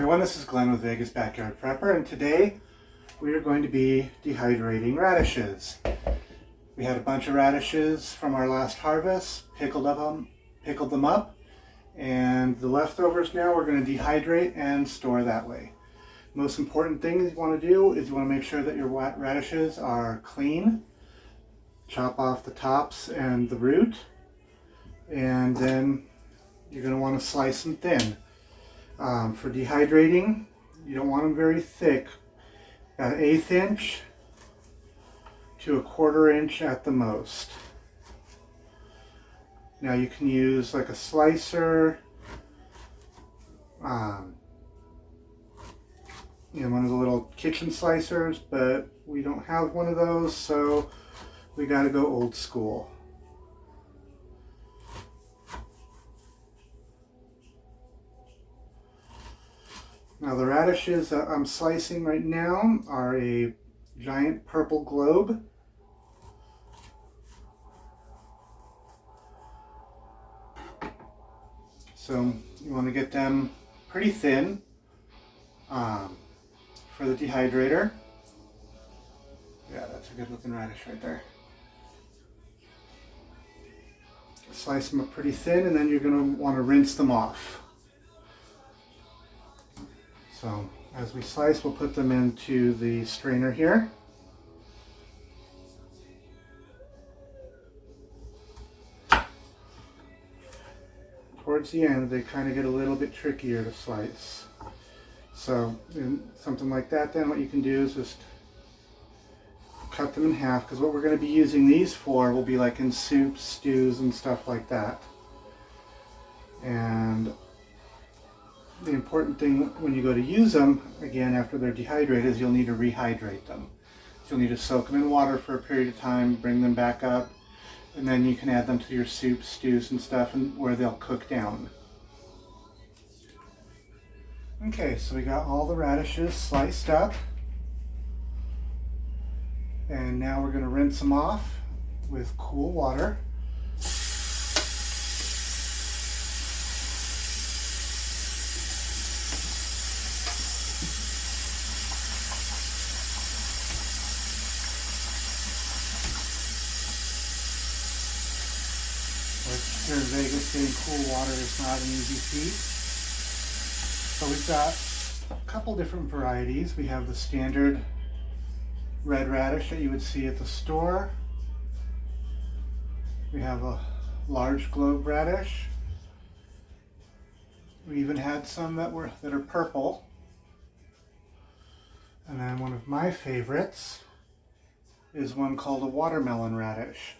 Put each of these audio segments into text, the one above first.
everyone, this is Glenn with Vegas Backyard Prepper, and today we are going to be dehydrating radishes. We had a bunch of radishes from our last harvest, pickled them up, and the leftovers now we're going to dehydrate and store that way. Most important thing you want to do is you want to make sure that your radishes are clean. Chop off the tops and the root, and then you're going to want to slice them thin. For dehydrating, you don't want them very thick, about 1/8 inch to 1/4 inch at the most. Now you can use like a slicer, one of the little kitchen slicers, but we don't have one of those, so we got to go old school. Now the radishes that I'm slicing right now are a giant purple globe. So you want to get them pretty thin for the dehydrator. Yeah, that's a good looking radish right there. Slice them up pretty thin, and then you're going to want to rinse them off. So as we slice, we'll put them into the strainer here. Towards the end, they kind of get a little bit trickier to slice. So in something like that, then what you can do is just cut them in half, because what we're going to be using these for will be like in soups, stews, and stuff like that. And the important thing when you go to use them, again after they're dehydrated, is you'll need to rehydrate them. So you'll need to soak them in water for a period of time, bring them back up, and then you can add them to your soups, stews, and stuff, and where they'll cook down. Okay, so we got all the radishes sliced up, and now we're going to rinse them off with cool water. Here in Vegas, getting cool water is not an easy feat. So we've got a couple different varieties. We have the standard red radish that you would see at the store. We have a large globe radish. We even had some that are purple. And then one of my favorites is one called a watermelon radish.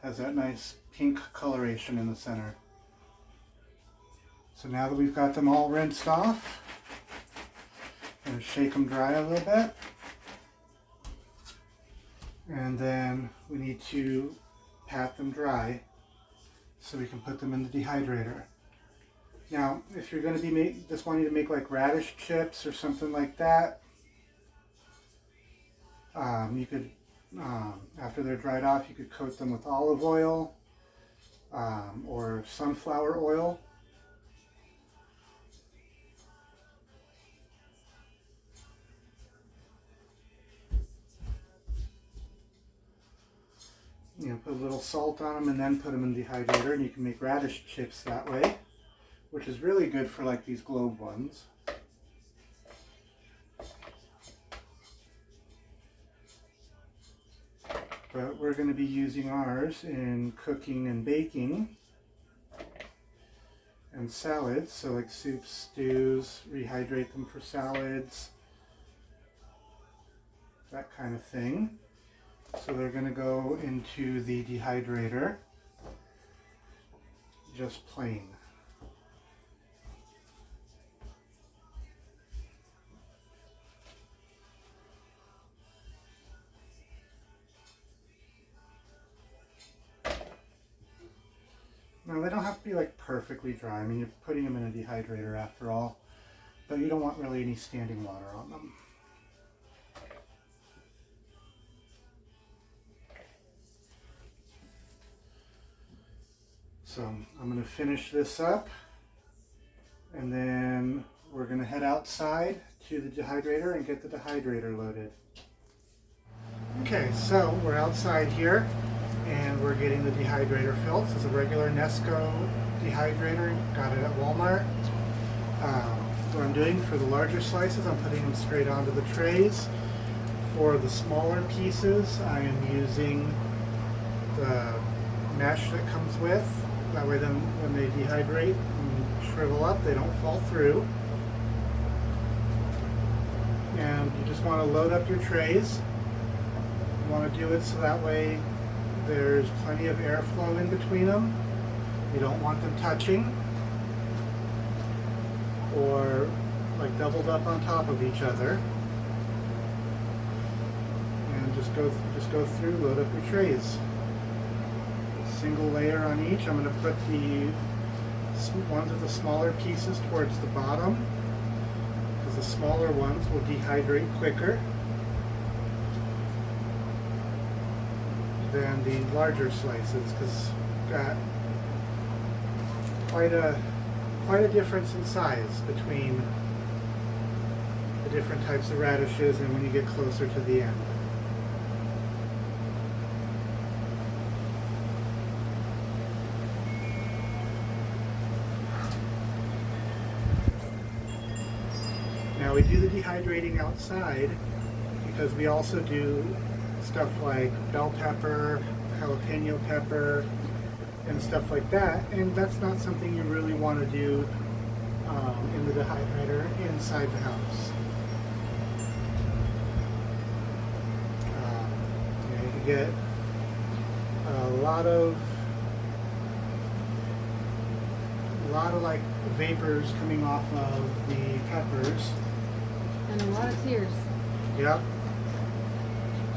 Has that nice pink coloration in the center. So now that we've got them all rinsed off, I'm going to shake them dry a little bit. And then we need to pat them dry so we can put them in the dehydrator. Now, if you're going to be just wanting to make like radish chips or something like that, you could, after they're dried off, you could coat them with olive oil or sunflower oil. Put a little salt on them and then put them in the dehydrator, and you can make radish chips that way, which is really good for like these globe ones. But we're going to be using ours in cooking and baking and salads, so like soups, stews, rehydrate them for salads, that kind of thing. So they're going to go into the dehydrator just plain. Now they don't have to be like perfectly dry. I mean, you're putting them in a dehydrator after all, but you don't want really any standing water on them. So I'm going to finish this up, and then we're going to head outside to the dehydrator and get the dehydrator loaded. Okay, so we're outside here and we're getting the dehydrator filled. This is a regular Nesco dehydrator, got it at Walmart. What I'm doing for the larger slices, I'm putting them straight onto the trays. For the smaller pieces, I am using the mesh that comes with. That way then when they dehydrate and shrivel up, they don't fall through. And you just want to load up your trays. You want to do it so that way there's plenty of airflow in between them. You don't want them touching or like doubled up on top of each other. And just go through, load up your trays. Single layer on each. I'm going to put the ones with the smaller pieces towards the bottom, because the smaller ones will dehydrate quicker than the larger slices, because got quite a difference in size between the different types of radishes and when you get closer to the end. Now we do the dehydrating outside because we also do stuff like bell pepper, jalapeno pepper, and stuff like that, and that's not something you really want to do in the dehydrator inside the house. You can get a lot of like vapors coming off of the peppers. And a lot of tears. Yep.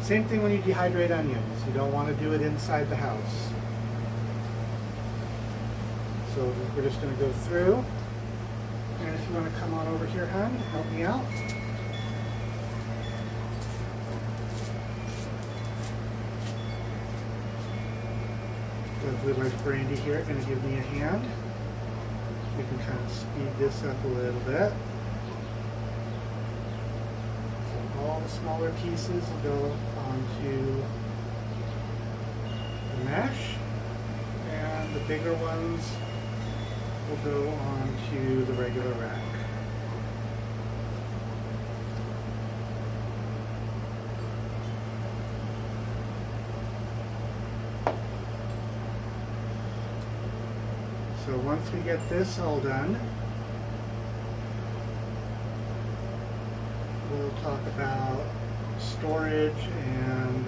Same thing when you dehydrate onions. You don't want to do it inside the house. So we're just going to go through. And if you want to come on over here, hon, help me out. Lovely wife Brandy here going to give me a hand. We can kind of speed this up a little bit. So all the smaller pieces will go onto the mesh, and the bigger ones will go onto the regular rack. So once we get this all done, we'll talk about storage and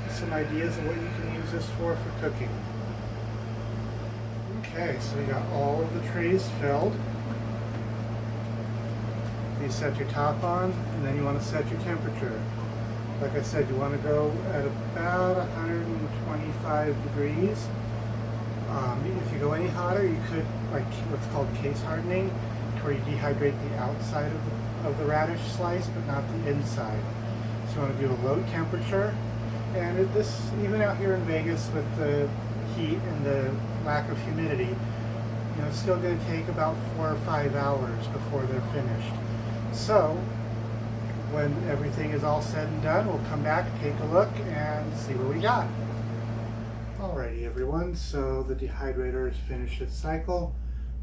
some ideas of what you can use this for cooking. Okay, so we got all of the trays filled. You set your top on, and then you want to set your temperature. Like I said, you want to go at about 125 degrees. If you go any hotter, you could, like what's called case hardening, where you dehydrate the outside of the radish slice, but not the inside. So you want to do a low temperature. And this, even out here in Vegas with the heat and the lack of humidity, it's still going to take about 4 or 5 hours before they're finished. So when everything is all said and done, we'll come back, take a look, and see what we got. Alrighty everyone, so the dehydrator has finished its cycle.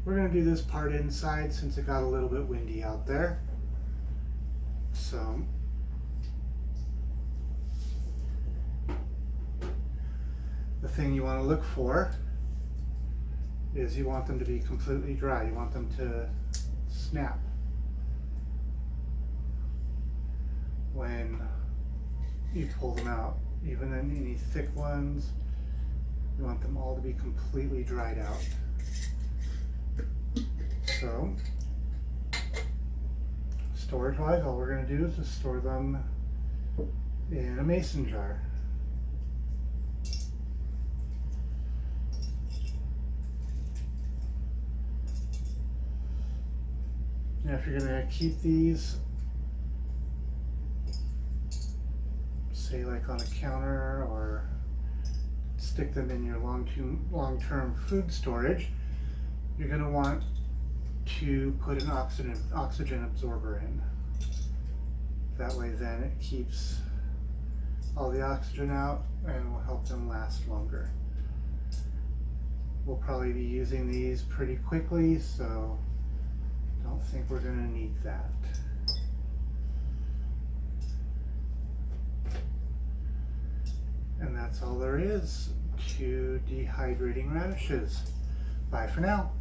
We're going to do this part inside since it got a little bit windy out there. So the thing you want to look for is you want them to be completely dry. You want them to snap when you pull them out. Even in any thick ones, you want them all to be completely dried out. So, storage wise, all we're going to do is just store them in a mason jar. Now if you're going to keep these, say like on a counter, or stick them in your long-term food storage, you're going to want to put an oxygen absorber in. That way then it keeps all the oxygen out and will help them last longer. We'll probably be using these pretty quickly, so don't think we're going to need that. And that's all there is to dehydrating radishes. Bye for now.